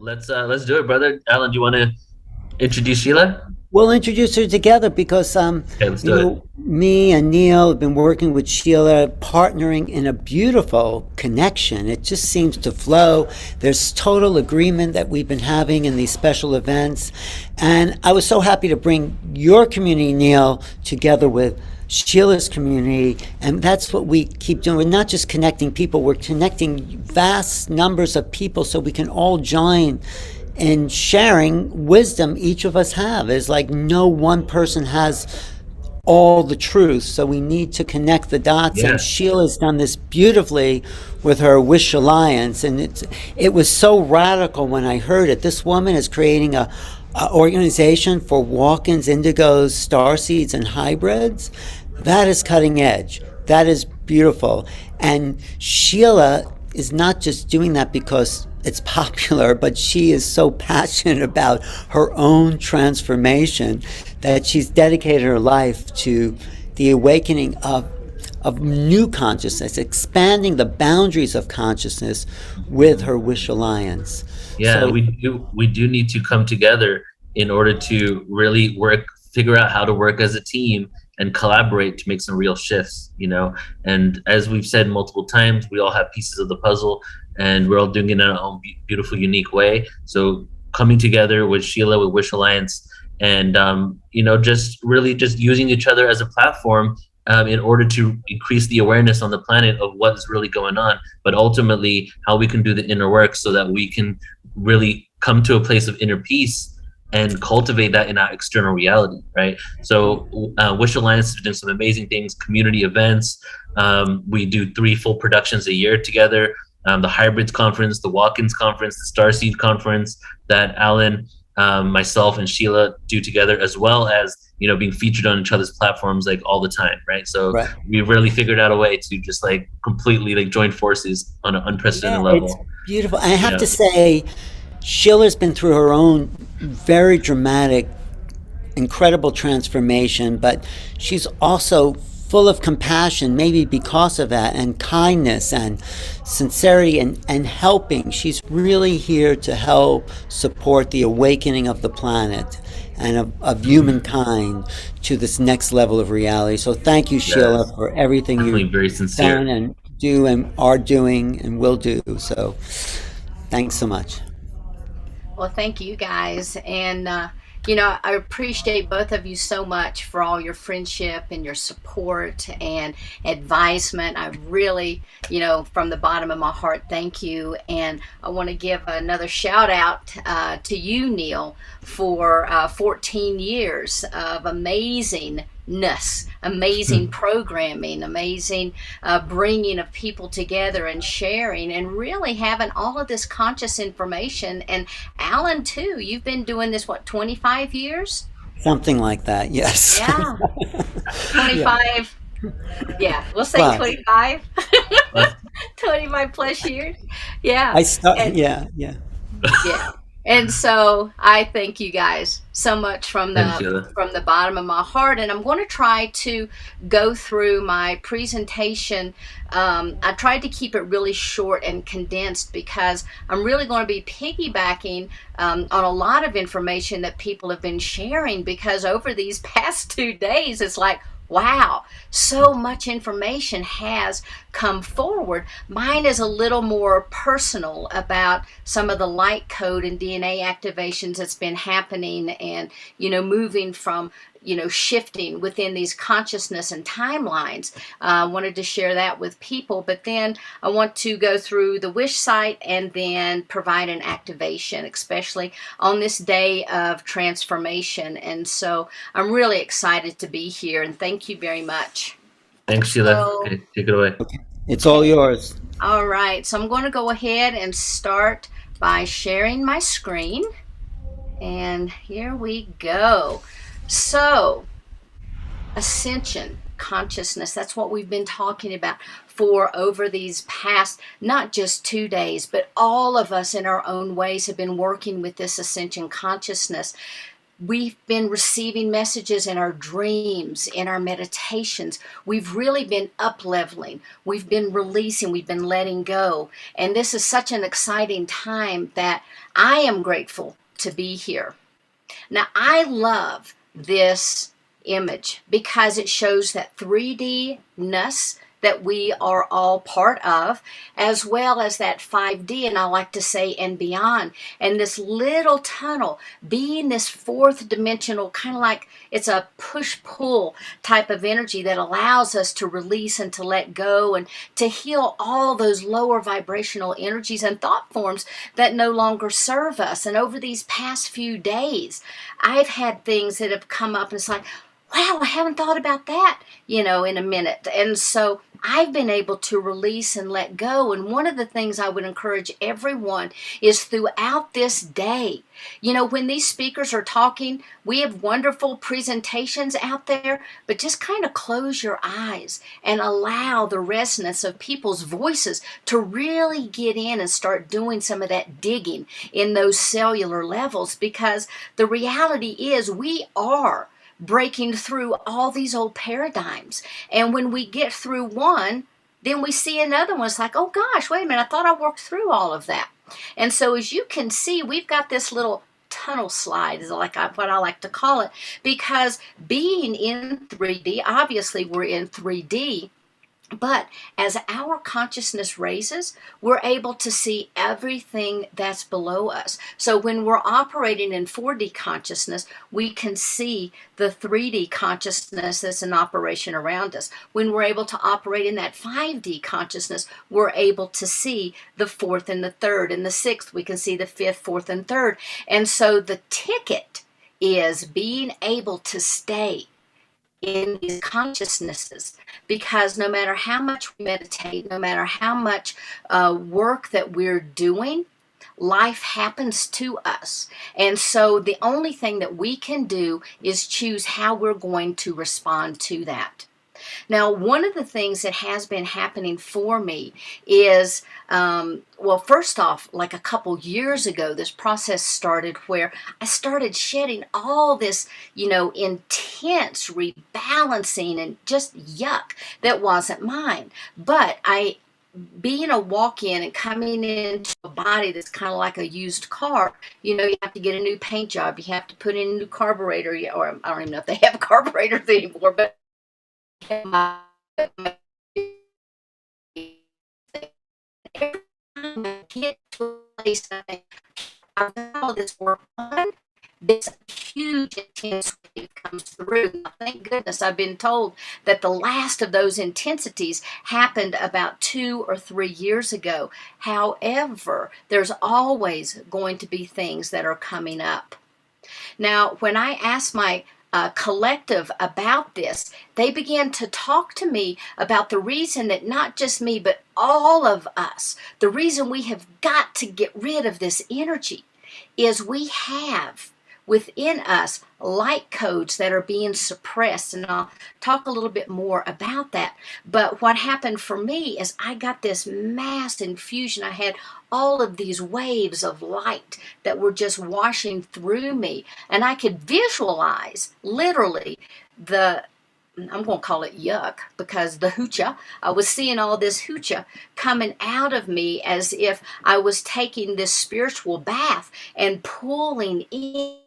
let's do it, brother. Alan, do you want to introduce Sheila? We'll introduce her together because, Okay, let's do it. me and Neil have been working with Sheila, partnering in a beautiful connection. It just seems to flow. There's total agreement that we've been having in these special events. And I was so happy to bring your community, Neil, together with Sheila's community. And that's what we keep doing. We're not just connecting people, we're connecting vast numbers of people so we can all join in sharing wisdom each of us have. It's like no one person has all the truth, so we need to connect the dots. Yeah. And Sheila's done this beautifully with her Wish Alliance, and it was so radical when I heard it. This woman is creating a organization for walk-ins, indigos, starseeds, and hybrids. That is cutting edge. That is beautiful. And Sheila is not just doing that because it's popular, but she is so passionate about her own transformation that she's dedicated her life to the awakening of new consciousness, expanding the boundaries of consciousness with her Wish Alliance. Yeah, So, we do need to come together in order to really figure out how to work as a team and collaborate to make some real shifts, And as we've said multiple times, we all have pieces of the puzzle and we're all doing it in our own beautiful, unique way. So coming together with Sheila, with Wish Alliance, and, just really just using each other as a platform in order to increase the awareness on the planet of what is really going on, but ultimately how we can do the inner work so that we can really come to a place of inner peace and cultivate that in our external reality, right? So Wish Alliance has done some amazing things, community events. We do 3 full productions a year together. The Hybrids Conference, the Walk-ins Conference, the Starseed Conference that Alan, myself, and Sheila do together, as well as being featured on each other's platforms like all the time, right? So right. we really figured out a way to just like completely like join forces on an unprecedented Yeah, it's level. beautiful. I have to say, Sheila's been through her own very dramatic, incredible transformation, but she's also full of compassion, maybe because of that, and kindness and sincerity and helping. She's really here to help support the awakening of the planet and of humankind to this next level of reality. So thank you, Sheila, Yes, for everything definitely you've very sincere. done and do and are doing and will do. So thanks so much. Well, thank you guys. And, I appreciate both of you so much for all your friendship and your support and advisement. I really, from the bottom of my heart, thank you. And I want to give another shout out to you, Neil, for 14 years of amazing programming, amazing bringing of people together and sharing and really having all of this conscious information. And Alan, too, you've been doing this, 25 years? Something like that, yes. Yeah, Yeah. 25. Yeah, we'll say Well, 25. But 25 plus years. Yeah. I start, And yeah, yeah. yeah. And so I thank you guys so much from thanks, the Sheila. from the bottom of my heart. And I'm going to try to go through my presentation. I tried to keep it really short and condensed because I'm really going to be piggybacking on a lot of information that people have been sharing, because over these past 2 days, it's like, wow, so much information has come forward. Mine is a little more personal about some of the light code and DNA activations that's been happening and, moving from, shifting within these consciousness and timelines. I wanted to share that with people, but then I want to go through the wish site and then provide an activation, especially on this day of transformation. And so I'm really excited to be here, and thank you very much. Thanks, Sheila. So, Okay, take it away. It's all yours. all right, so I'm going to go ahead and start by sharing my screen. And here we go. So, Ascension, consciousness, that's what we've been talking about for over these past, not just 2 days, but all of us in our own ways have been working with this Ascension consciousness. We've been receiving messages in our dreams, in our meditations. We've really been up-leveling. We've been releasing. We've been letting go. And this is such an exciting time that I am grateful to be here. Now, I love this image because it shows that 3D-ness that we are all part of, as well as that 5D, and I like to say, and beyond. And this little tunnel being this fourth dimensional, kind of like it's a push-pull type of energy that allows us to release and to let go and to heal all those lower vibrational energies and thought forms that no longer serve us. And over these past few days, I've had things that have come up and it's like, wow, I haven't thought about that, in a minute. And so I've been able to release and let go. And one of the things I would encourage everyone is throughout this day, when these speakers are talking, we have wonderful presentations out there, but just kind of close your eyes and allow the resonance of people's voices to really get in and start doing some of that digging in those cellular levels, because the reality is we are breaking through all these old paradigms. And when we get through one, then we see another one. It's like, oh gosh, wait a minute, I thought I worked through all of that. And so as you can see, we've got this little tunnel slide, is what I like to call it, because being in 3D, obviously we're in 3D, but as our consciousness raises, we're able to see everything that's below us. So when we're operating in 4D consciousness, we can see the 3D consciousness that's in operation around us. When we're able to operate in that 5D consciousness, we're able to see the fourth and the third and the sixth. We can see the fifth, fourth, and third. And so the ticket is being able to stay in these consciousnesses, because no matter how much we meditate, no matter how much work that we're doing, life happens to us. And so the only thing that we can do is choose how we're going to respond to that. Now, one of the things that has been happening for me is, well, first off, like a couple years ago, this process started where I started shedding all this, intense rebalancing and just yuck that wasn't mine. But being a walk-in and coming into a body that's kind of like a used car, you have to get a new paint job, you have to put in a new carburetor, or I don't even know if they have carburetors anymore, but every time I get to a place I think, I've done all this work on, this huge intense wave comes through. Now, thank goodness I've been told that the last of those intensities happened about 2 or 3 years ago. However, there's always going to be things that are coming up. Now, when I asked my collective about this, they began to talk to me about the reason that not just me, but all of us, the reason we have got to get rid of this energy is we have within us light codes that are being suppressed, and I'll talk a little bit more about that. But what happened for me is I got this mass infusion. I had all of these waves of light that were just washing through me, and I could visualize literally I'm going to call it yuck, because the hoocha, I was seeing all this hoocha coming out of me as if I was taking this spiritual bath and pulling in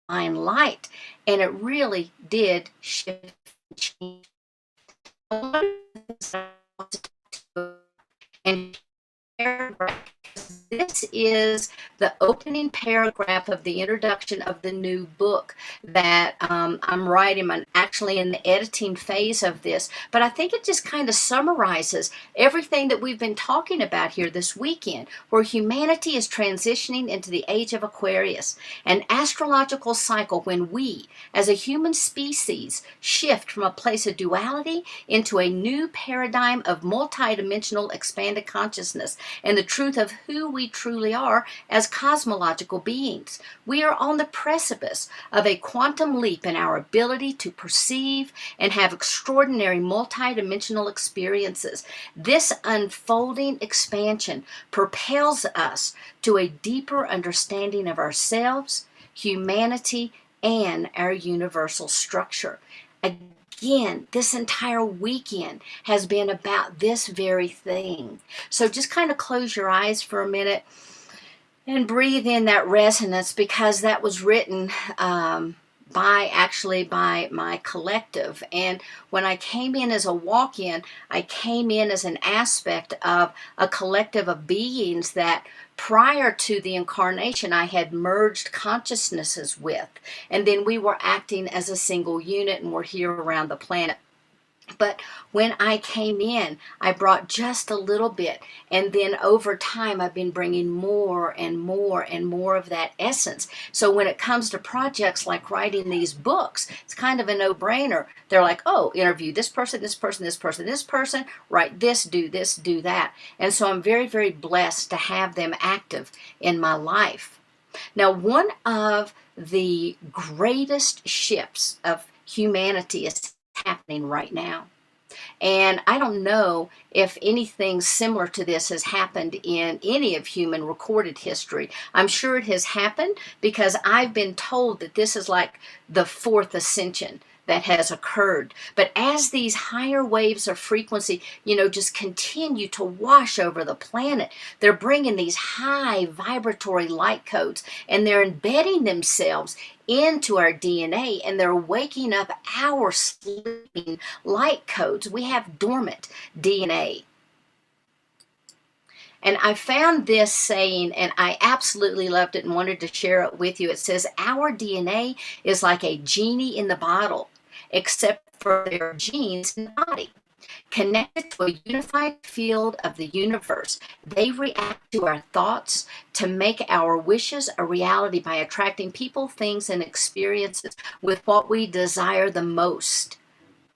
light, and it really did shift and change. And this is the opening paragraph of the introduction of the new book that I'm writing. I'm actually in the editing phase of this, but I think it just kind of summarizes everything that we've been talking about here this weekend, where humanity is transitioning into the age of Aquarius, an astrological cycle when we, as a human species, shift from a place of duality into a new paradigm of multidimensional expanded consciousness and the truth of who we truly are as cosmological beings. We are on the precipice of a quantum leap in our ability to perceive and have extraordinary multidimensional experiences. This unfolding expansion propels us to a deeper understanding of ourselves, humanity, and our universal structure. Again, this entire weekend has been about this very thing. So just kind of close your eyes for a minute and breathe in that resonance, because that was written by my collective. And when I came in as a walk-in, I came in as an aspect of a collective of beings that prior to the incarnation I had merged consciousnesses with, and then we were acting as a single unit and we're here around the planet. But when I came in, I brought just a little bit. And then over time, I've been bringing more and more and more of that essence. So when it comes to projects like writing these books, it's kind of a no-brainer. They're like, oh, interview this person, this person, this person, this person, write this, do that. And so I'm very, very blessed to have them active in my life. Now, one of the greatest shifts of humanity is happening right now. And I don't know if anything similar to this has happened in any of human recorded history. I'm sure it has happened because I've been told that this is like the fourth ascension that has occurred. But as these higher waves of frequency, just continue to wash over the planet, they're bringing these high vibratory light codes, and they're embedding themselves into our DNA, and they're waking up our sleeping light codes. We have dormant DNA. And I found this saying, and I absolutely loved it and wanted to share it with you. It says, our DNA is like a genie in the bottle, except for their genes in the body. Connected to a unified field of the universe, they react to our thoughts to make our wishes a reality by attracting people, things, and experiences with what we desire the most.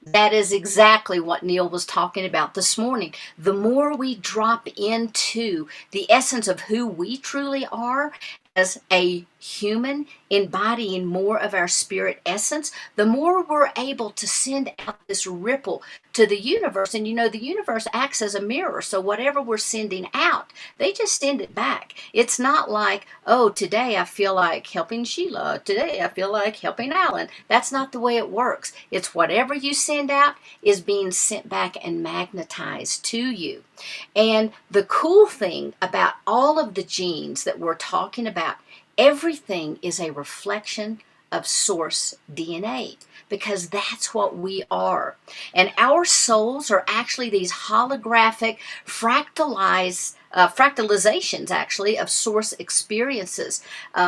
That is exactly what Neil was talking about this morning. The more we drop into the essence of who we truly are as a human, embodying more of our spirit essence, the more we're able to send out this ripple to the universe. And the universe acts as a mirror. So whatever we're sending out, they just send it back. It's not like, oh, today I feel like helping Sheila. Today I feel like helping Alan. That's not the way it works. It's whatever you send out is being sent back and magnetized to you. And the cool thing about all of the genes that we're talking about, everything is a reflection of source DNA, because that's what we are. And our souls are actually these holographic fractalizations actually of source experiences,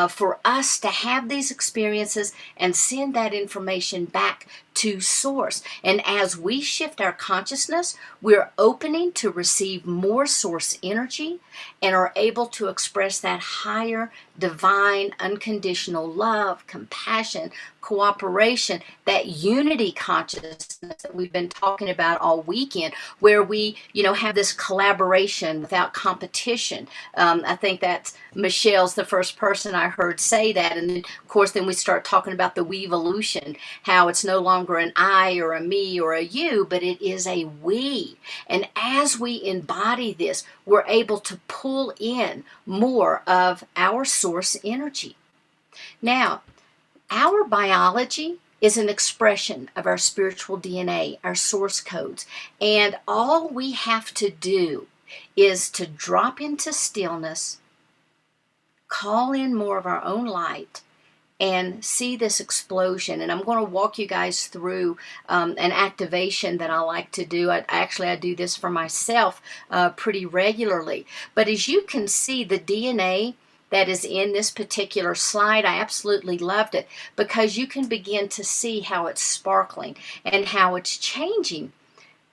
for us to have these experiences and send that information back to source. And as we shift our consciousness, we're opening to receive more source energy and are able to express that higher divine unconditional love, compassion, cooperation, that unity consciousness that we've been talking about all weekend, where we have this collaboration without competition. I think that's Michelle's the first person I heard say that. And then of course we start talking about the we-evolution, how it's no longer an I or a me or a you, but it is a we. And as we embody this, we're able to pull in more of our source energy. Now, our biology is an expression of our spiritual DNA, our source codes. And all we have to do is to drop into stillness, call in more of our own light, and see this explosion. And I'm going to walk you guys through an activation that I like to do. I do this for myself pretty regularly. But as you can see, the DNA that is in this particular slide, I absolutely loved it, because you can begin to see how it's sparkling and how it's changing.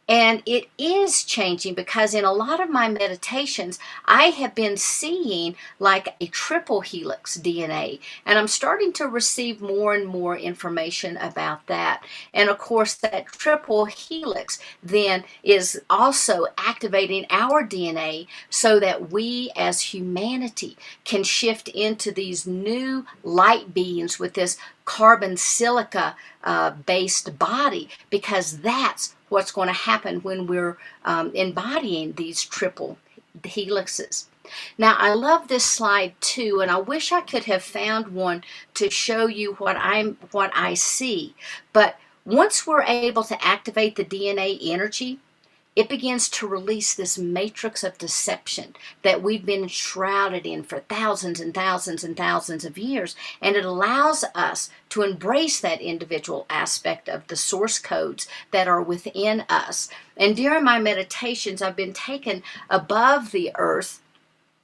And it is changing, because in a lot of my meditations, I have been seeing like a triple helix DNA. And I'm starting to receive more and more information about that. And of course, that triple helix then is also activating our DNA so that we as humanity can shift into these new light beings with this carbon silica based body, because that's what's going to happen when we're embodying these triple helixes. Now, I love this slide too, and I wish I could have found one to show you what I see. But once we're able to activate the DNA energy, it begins to release this matrix of deception that we've been shrouded in for thousands and thousands and thousands of years. And it allows us to embrace that individual aspect of the source codes that are within us. And during my meditations, I've been taken above the earth.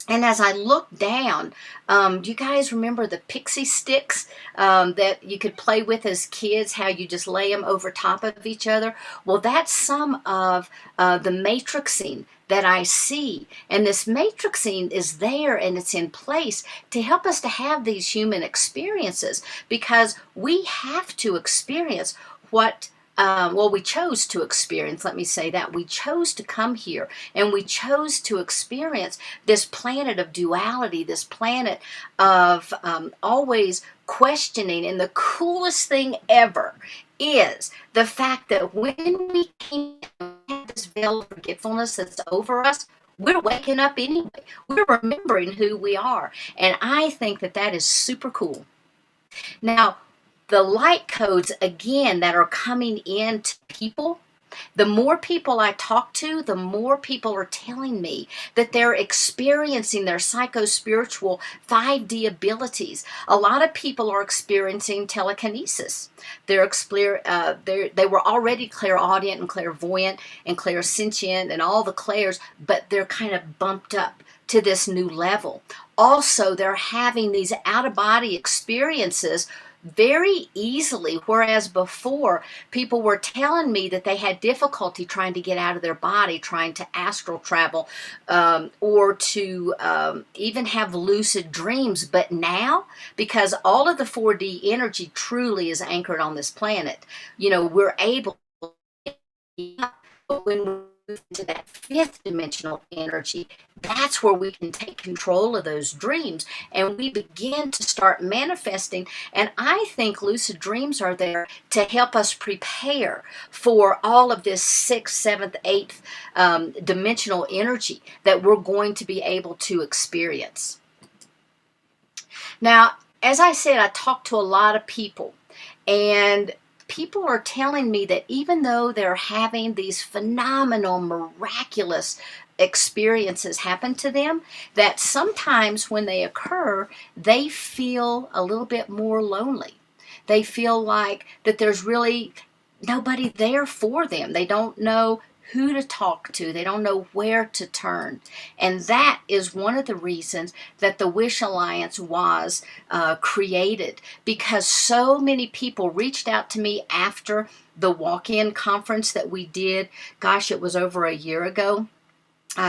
And as I look down, do you guys remember the pixie sticks that you could play with as kids, how you just lay them over top of each other? Well, that's some of the matrixing that I see. And this matrixing is there and it's in place to help us to have these human experiences, because we have to experience what we chose to experience, let me say that. We chose to come here and we chose to experience this planet of duality, this planet of always questioning. And the coolest thing ever is the fact that when we came and had this veil of forgetfulness that's over us, we're waking up anyway. We're remembering who we are. And I think that that is super cool. Now, the light codes, again, that are coming in to people, the more people I talk to, the more people are telling me that they're experiencing their psycho-spiritual 5D abilities. A lot of people are experiencing telekinesis. They were already clairaudient and clairvoyant and clairsentient and all the clairs, but they're kind of bumped up to this new level. Also, they're having these out-of-body experiences very easily, whereas before people were telling me that they had difficulty trying to get out of their body, trying to astral travel, or to even have lucid dreams. But now, because all of the 4D energy truly is anchored on this planet, we're able to, when we move to that fifth dimensional energy, that's where we can take control of those dreams and we begin to start manifesting. And I think lucid dreams are there to help us prepare for all of this sixth, seventh, eighth dimensional energy that we're going to be able to experience. Now, as I said, I talked to a lot of people, and people are telling me that even though they're having these phenomenal, miraculous experiences happen to them, that sometimes when they occur, they feel a little bit more lonely. They feel like that there's really nobody there for them. They don't know who to talk to. They don't know where to turn. And that is one of the reasons that the Wish Alliance was created, because so many people reached out to me after the walk-in conference that we did. Gosh, it was over a year ago.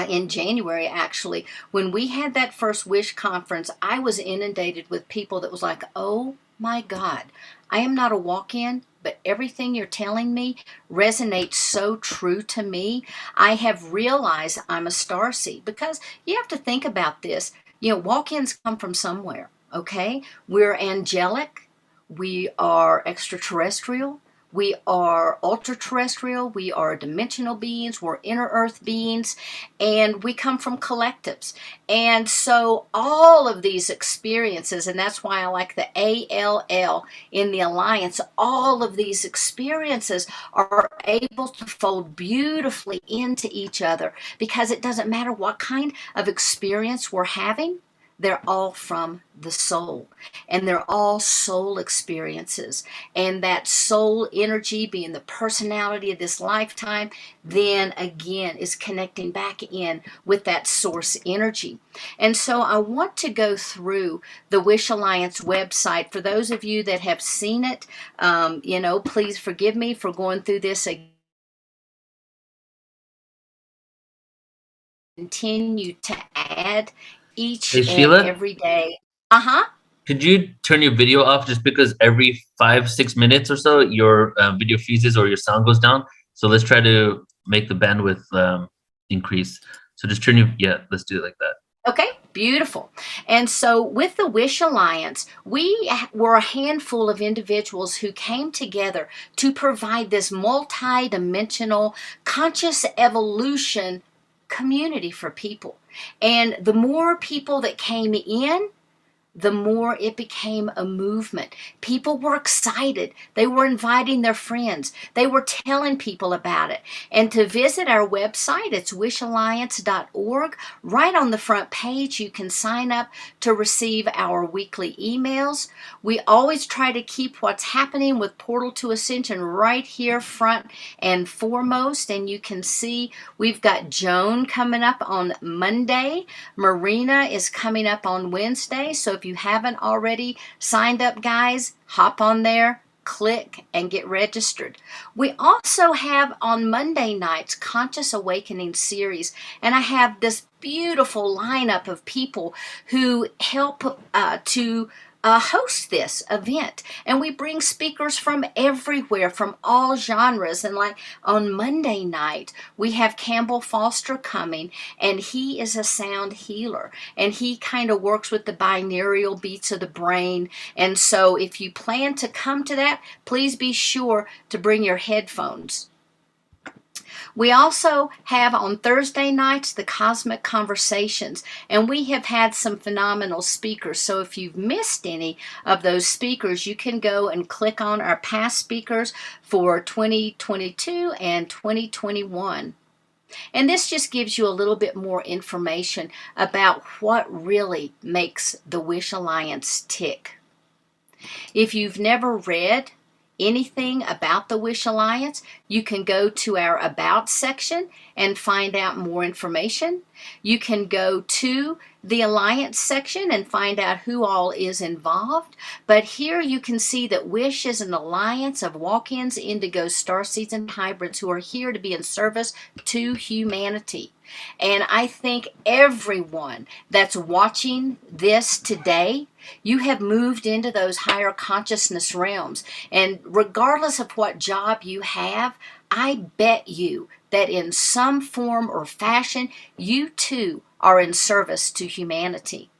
In January, actually, when we had that first Wish conference, I was inundated with people that was like, oh my God, I am not a walk-in, but everything you're telling me resonates so true to me. I have realized I'm a starseed, because you have to think about this. Walk-ins come from somewhere, okay? We're angelic. We are extraterrestrial. We are ultra-terrestrial, we are dimensional beings, we're inner earth beings, and we come from collectives. And so all of these experiences, and that's why I like the ALL in the Alliance, all of these experiences are able to fold beautifully into each other, because it doesn't matter what kind of experience we're having. They're all from the soul, and they're all soul experiences. And that soul energy, being the personality of this lifetime, then again is connecting back in with that source energy. And so I want to go through the Wish Alliance website. For those of you that have seen it, please forgive me for going through this again. Continue to add each and Sheila? every day. Could you turn your video off, just because every 5-6 minutes or so your video freezes or your sound goes down? So let's try to make the bandwidth increase. So just let's do it like that. Okay, beautiful. And so with the Wish Alliance, we were a handful of individuals who came together to provide this multi-dimensional conscious evolution community for people. And the more people that came in, the more it became a movement. People were excited. They were inviting their friends. They were telling people about it. And to visit our website, it's wishalliance.org. Right on the front page, you can sign up to receive our weekly emails. We always try to keep what's happening with Portal to Ascension right here front and foremost. And you can see we've got Joan coming up on Monday. Marina is coming up on Wednesday. So if you haven't already signed up, guys, hop on there, click, and get registered. We also have on Monday nights Conscious Awakening series, and I have this beautiful lineup of people who help to host this event, and we bring speakers from everywhere, from all genres. And like on Monday night, we have Campbell Foster coming, and he is a sound healer, and he kind of works with the binaural beats of the brain. And so if you plan to come to that, please be sure to bring your headphones. We also have on Thursday nights the Cosmic Conversations, and we have had some phenomenal speakers. So if you've missed any of those speakers, you can go and click on our past speakers for 2022 and 2021. And this just gives you a little bit more information about what really makes the Wish Alliance tick. If you've never read anything about the Wish Alliance, you can go to our About section and find out more information. You can go to the Alliance section and find out who all is involved. But here you can see that Wish is an alliance of walk-ins, indigos, starseeds, and hybrids who are here to be in service to humanity. And I think everyone that's watching this today, you have moved into those higher consciousness realms. And regardless of what job you have, I bet you that in some form or fashion, you too are in service to humanity.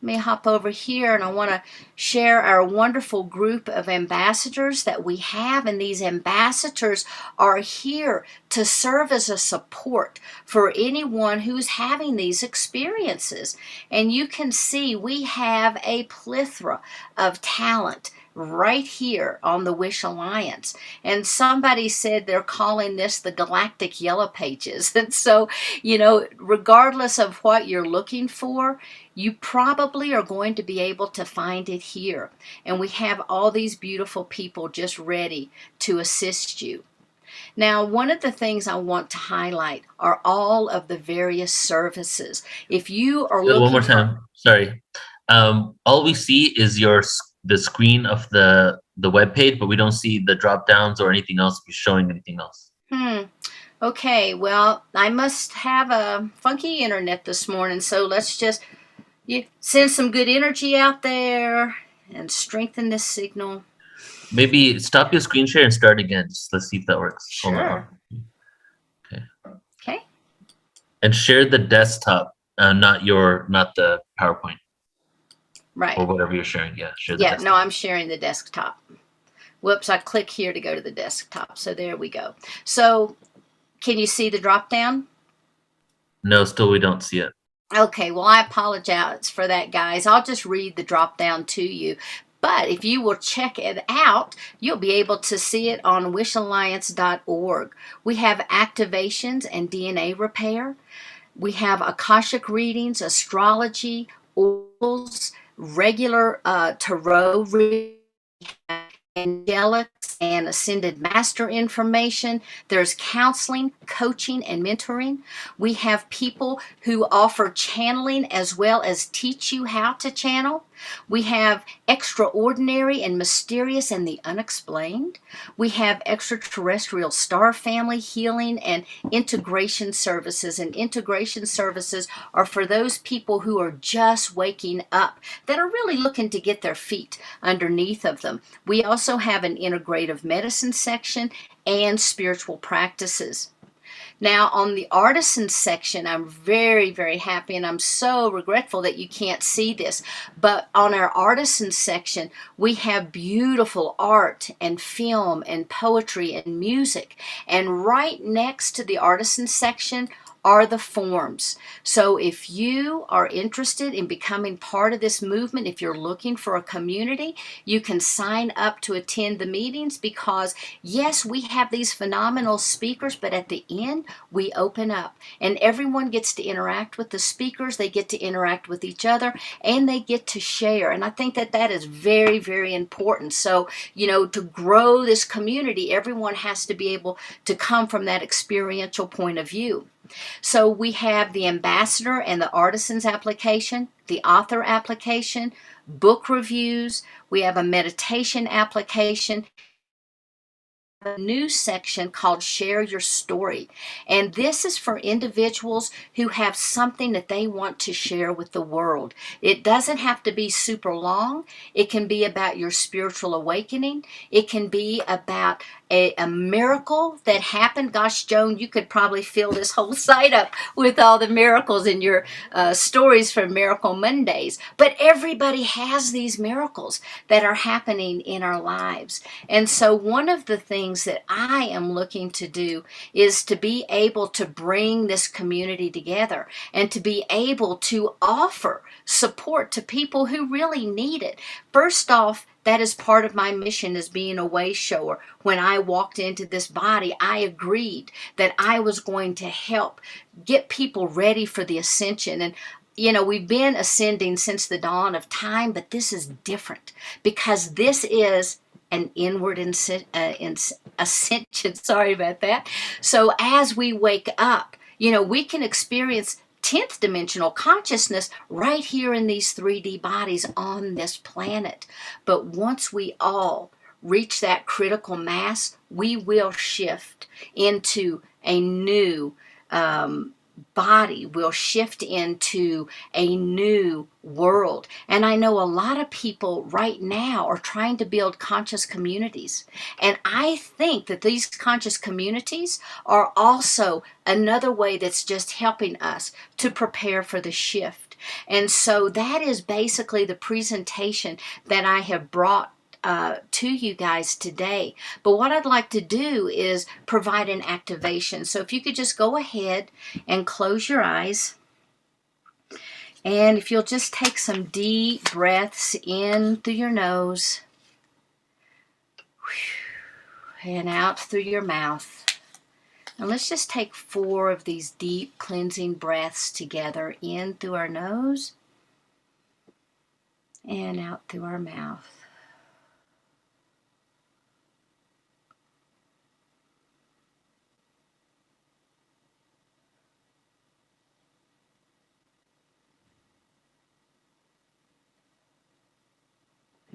Let me hop over here, and I want to share our wonderful group of ambassadors that we have. And these ambassadors are here to serve as a support for anyone who's having these experiences. And you can see we have a plethora of talent right here on the Wish Alliance. And somebody said they're calling this the Galactic Yellow Pages. And so, you know, regardless of what you're looking for, you probably are going to be able to find it here. And we have all these beautiful people just ready to assist you. Now, one of the things I want to highlight are all of the various services. If you are looking one more time, sorry. All we see is the screen of the web page, but we don't see the drop downs or anything else showing anything else. Okay, well, I must have a funky internet this morning, so let's just send some good energy out there and strengthen this signal. Maybe stop your screen share and start again. Just let's see if that works. Sure. Okay. And share the desktop, not the PowerPoint. Right. Or whatever you're sharing. Yeah, share the desktop. No, I'm sharing the desktop. Whoops, I click here to go to the desktop. So there we go. So can you see the drop down? No, still we don't see it. Okay, well, I apologize for that, guys. I'll just read the drop down to you. But if you will check it out, you'll be able to see it on wishalliance.org. We have activations and DNA repair. We have Akashic readings, astrology, oracles, regular tarot readings, Angelic and Ascended Master information. There's counseling, coaching, and mentoring. We have people who offer channeling as well as teach you how to channel. We have extraordinary and mysterious and the unexplained. We have extraterrestrial star family healing and integration services. And integration services are for those people who are just waking up, that are really looking to get their feet underneath of them. We also have an integrative medicine section and spiritual practices. Now, on the artisan section, I'm very, very happy, and I'm so regretful that you can't see this. But on our artisan section, we have beautiful art and film and poetry and music. And right next to the artisan section are the forms. So if you are interested in becoming part of this movement, if you're looking for a community, you can sign up to attend the meetings, because yes, we have these phenomenal speakers, but at the end we open up and everyone gets to interact with the speakers, they get to interact with each other, and they get to share. And I think that that is very, very important. So, you know, to grow this community, everyone has to be able to come from that experiential point of view. So we have the ambassador and the artisans application, the author application, book reviews. We have a meditation application, a new section called Share Your Story. And this is for individuals who have something that they want to share with the world. It doesn't have to be super long. It can be about your spiritual awakening. It can be about a miracle that happened. Gosh, Joan, you could probably fill this whole site up with all the miracles in your stories from Miracle Mondays. But everybody has these miracles that are happening in our lives. And so one of the things that I am looking to do is to be able to bring this community together and to be able to offer support to people who really need it. First off, that is part of my mission as being a way shower. When I walked into this body, I agreed that I was going to help get people ready for the ascension. And you know, we've been ascending since the dawn of time, but this is different because this is an inward ascension. Sorry about that. So as we wake up, you know, we can experience 10th dimensional consciousness right here in these 3D bodies on this planet. But once we all reach that critical mass, we will shift into a new body, will shift into a new world. And I know a lot of people right now are trying to build conscious communities. And I think that these conscious communities are also another way that's just helping us to prepare for the shift. And so that is basically the presentation that I have brought to you guys today. But what I'd like to do is provide an activation. So if you could just go ahead and close your eyes. And if you'll just take some deep breaths in through your nose and out through your mouth. And let's just take 4 of these deep cleansing breaths together, in through our nose and out through our mouth.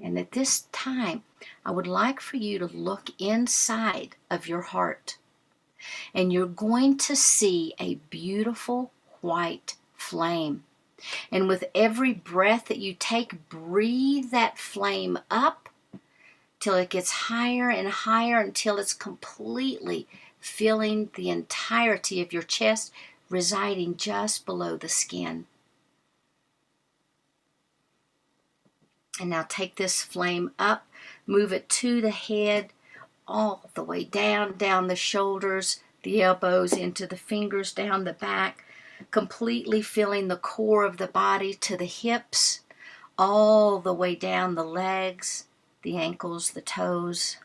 And at this time, I would like for you to look inside of your heart. And you're going to see a beautiful white flame. And with every breath that you take, breathe that flame up till it gets higher and higher until it's completely filling the entirety of your chest, residing just below the skin. And now take this flame up, move it to the head, all the way down the shoulders, the elbows, into the fingers, down the back, completely filling the core of the body to the hips, all the way down the legs, the ankles, the toes.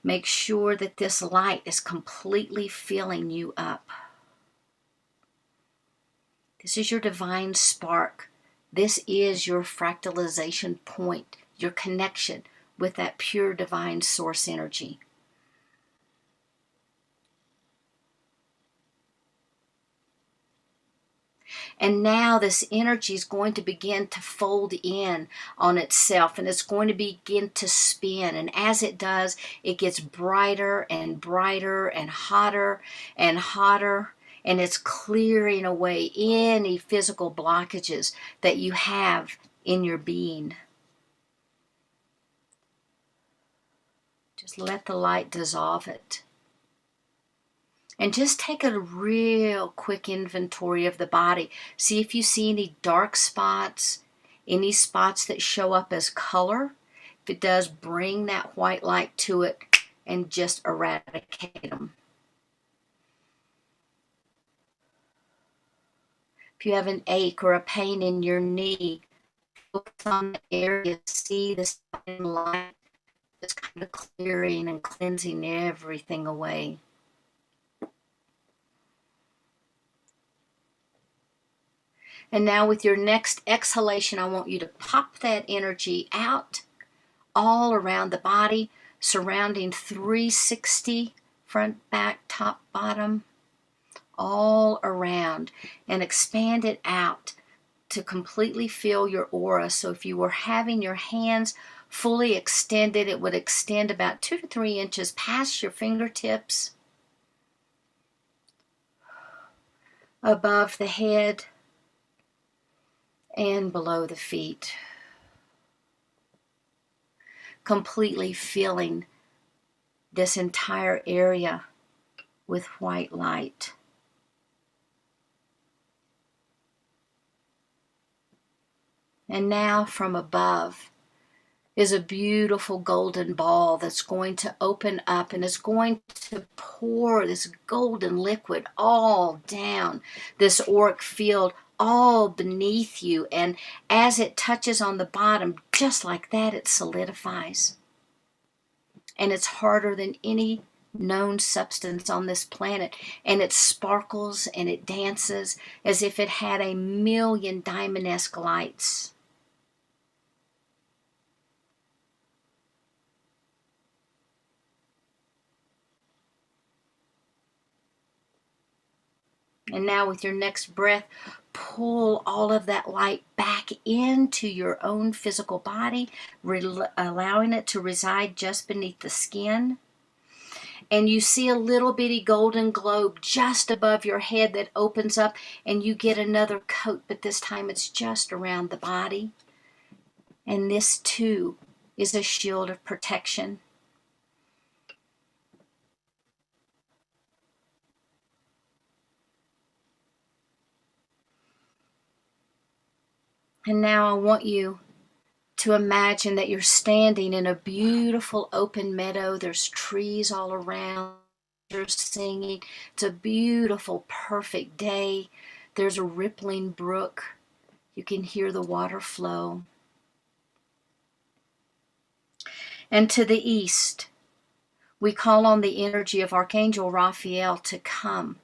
Make sure that this light is completely filling you up. This is your divine spark. This is your fractalization point, your connection with that pure divine source energy. And now this energy is going to begin to fold in on itself, and it's going to begin to spin. And as it does, it gets brighter and brighter and hotter and hotter. And it's clearing away any physical blockages that you have in your being. Just let the light dissolve it. And just take a real quick inventory of the body. See if you see any dark spots, any spots that show up as color. If it does, bring that white light to it and just eradicate them. If you have an ache or a pain in your knee, focus on the area, see this light that's kind of clearing and cleansing everything away. And now with your next exhalation, I want you to pop that energy out all around the body, surrounding 360, front, back, top, bottom, all around, and expand it out to completely fill your aura. So if you were having your hands fully extended, it would extend about 2 to 3 inches past your fingertips, above the head, and below the feet. Completely filling this entire area with white light. And now from above is a beautiful golden ball that's going to open up and is going to pour this golden liquid all down this auric field, all beneath you. And as it touches on the bottom, just like that, it solidifies. And it's harder than any known substance on this planet. And it sparkles and it dances as if it had 1,000,000 diamond-esque lights. And now with your next breath, pull all of that light back into your own physical body, allowing it to reside just beneath the skin. And you see a little bitty golden globe just above your head that opens up, and you get another coat, but this time it's just around the body. And this too is a shield of protection. And now I want you to imagine that you're standing in a beautiful open meadow. There's trees all around. You're singing. It's a beautiful, perfect day. There's a rippling brook. You can hear the water flow. And to the east, we call on the energy of Archangel Raphael to come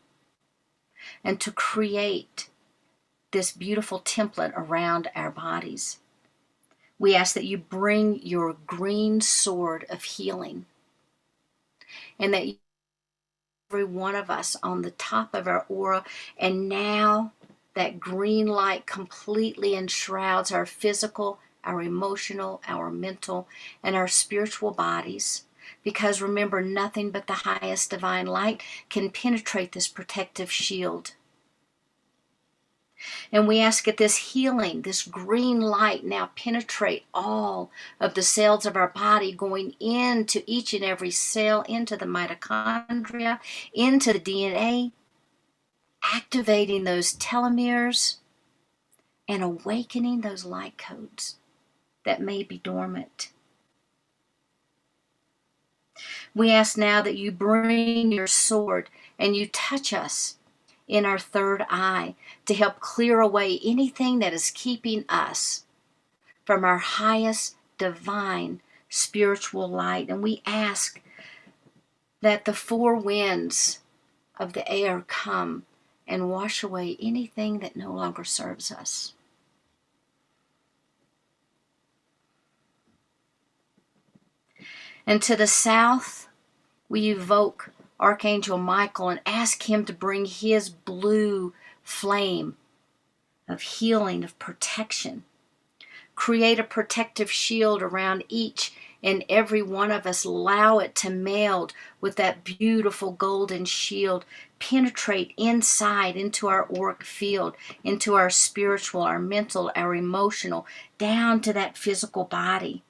and to create this beautiful template around our bodies. We ask that you bring your green sword of healing, and that every one of us on the top of our aura, and now that green light completely enshrouds our physical, our emotional, our mental, and our spiritual bodies. Because remember, nothing but the highest divine light can penetrate this protective shield. And we ask that this healing, this green light now penetrate all of the cells of our body, going into each and every cell, into the mitochondria, into the DNA, activating those telomeres and awakening those light codes that may be dormant. We ask now that you bring your sword and you touch us in our third eye to help clear away anything that is keeping us from our highest divine spiritual light. And we ask that the 4 winds of the air come and wash away anything that no longer serves us. And to the south, we evoke Archangel Michael and ask him to bring his blue flame of healing, of protection. Create a protective shield around each and every one of us. Allow it to meld with that beautiful golden shield. Penetrate inside into our auric field, into our spiritual, our mental, our emotional, down to that physical body.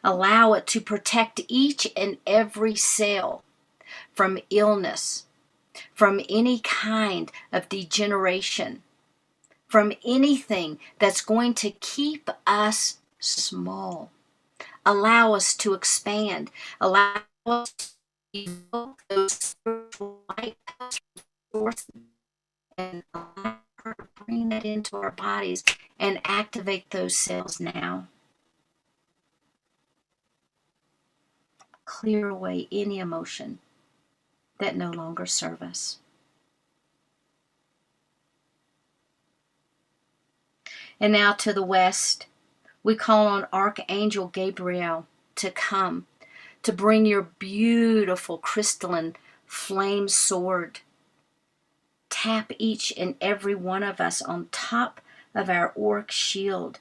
Allow it to protect each and every cell from illness, from any kind of degeneration, from anything that's going to keep us small. Allow us to expand. Allow us to evoke those spiritual light sources and bring that into our bodies and activate those cells now. Clear away any emotion that no longer serve us. And now to the west, we call on Archangel Gabriel to come, to bring your beautiful crystalline flame sword. Tap each and every one of us on top of our auric shield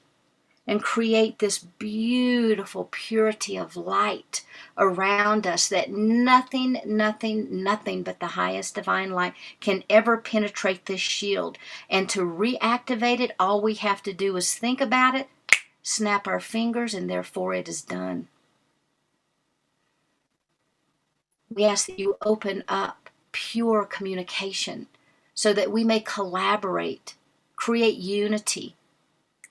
and create this beautiful purity of light around us that nothing but the highest divine light can ever penetrate this shield. And to reactivate it, all we have to do is think about it, snap our fingers, and therefore it is done. We ask that you open up pure communication so that we may collaborate, create unity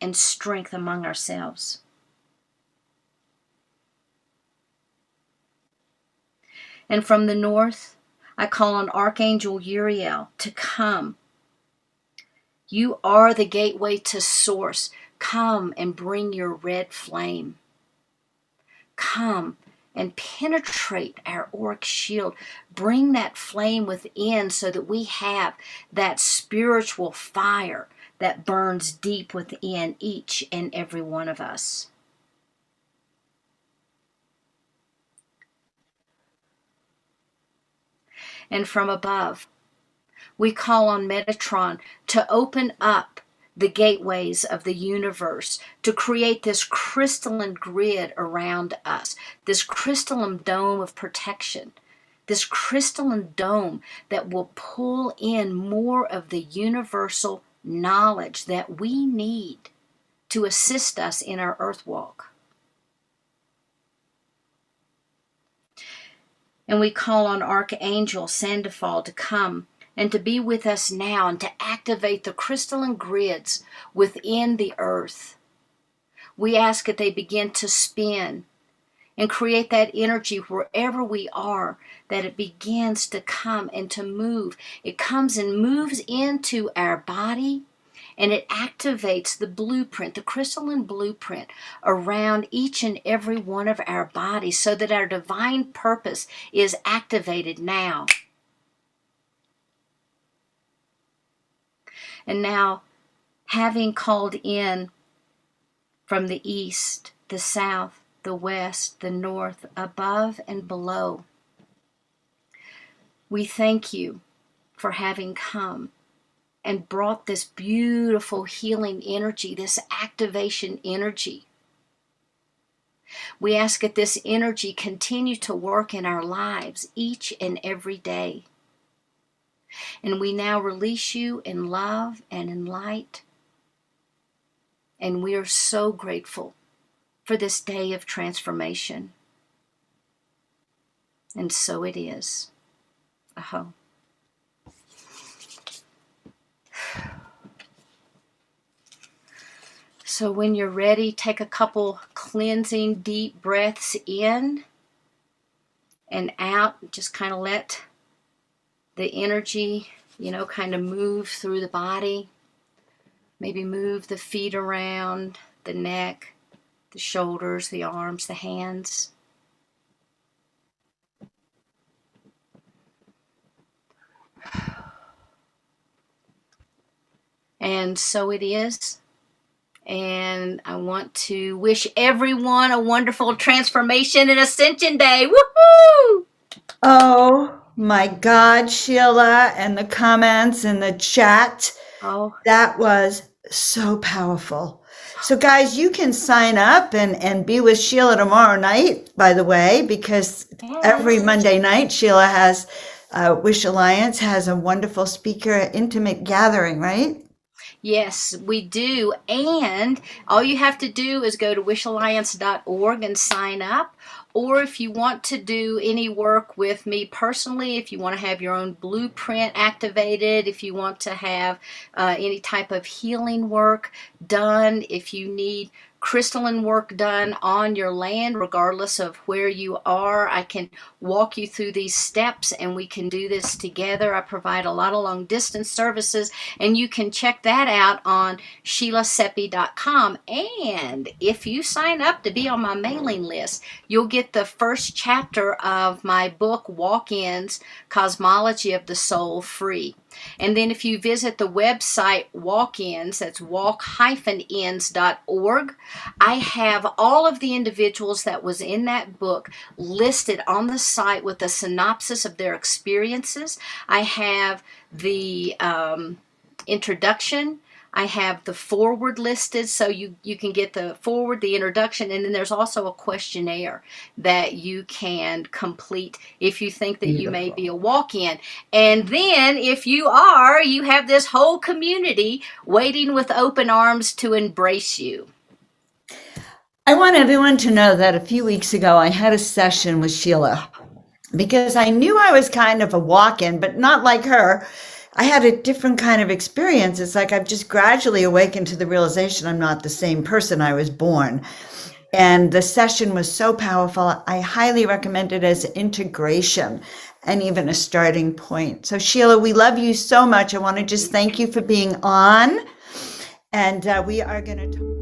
and strength among ourselves. And from the north, I call on Archangel Uriel to come. You are the gateway to source. Come and bring your red flame. Come and penetrate our auric shield. Bring that flame within so that we have that spiritual fire that burns deep within each and every one of us. And from above, we call on Metatron to open up the gateways of the universe, to create this crystalline grid around us, this crystalline dome of protection, this crystalline dome that will pull in more of the universal knowledge that we need to assist us in our earth walk. And we call on Archangel Sandoval to come and to be with us now and to activate the crystalline grids within the earth. We ask that they begin to spin and create that energy wherever we are, that it begins to come and to move. It comes and moves into our body, and it activates the blueprint, the crystalline blueprint around each and every one of our bodies so that our divine purpose is activated now. And now, having called in from the east, the south, the west, the north, above and below, we thank you for having come and brought this beautiful healing energy, this activation energy. We ask that this energy continue to work in our lives each and every day. And we now release you in love and in light. And we are so grateful for this day of transformation. And so it is. Aho. So when you're ready, take a couple cleansing deep breaths in and out. Just kind of let the energy, kind of move through the body. Maybe move the feet around, the neck, the shoulders, the arms, the hands. And so it is. And I want to wish everyone a wonderful transformation and ascension day. Woohoo! Oh my God, Sheila, and the comments in the chat. Oh, That was so powerful. So guys, you can sign up and be with Sheila tomorrow night, by the way, because every Monday night, Sheila has, Wish Alliance has a wonderful speaker intimate gathering, right? yes, we do. And all you have to do is go to wishalliance.org and sign up. Or if you want to do any work with me personally, if you want to have your own blueprint activated, if you want to have any type of healing work done, if you need crystalline work done on your land, regardless of where you are. I can walk you through these steps and we can do this together. I provide a lot of long distance services, and you can check that out on SheilaSeppi.com. And if you sign up to be on my mailing list, you'll get the first chapter of my book, Walk-ins, Cosmology of the Soul, free. And then if you visit the website Walk-ins, that's walk-ins.org, I have all of the individuals that was in that book listed on the site with a synopsis of their experiences. I have the introduction. I have the forward listed, so you can get the forward, the introduction, and then there's also a questionnaire that you can complete if you think that you may be a walk-in. And then if you are, you have this whole community waiting with open arms to embrace you. I want everyone to know that a few weeks ago I had a session with Sheila because I knew I was kind of a walk-in, but not like her. I had a different kind of experience. It's like I've just gradually awakened to the realization I'm not the same person I was born. And the session was so powerful. I highly recommend it as integration and even a starting point. So Sheila, we love you so much. I want to just thank you for being on. And we are going to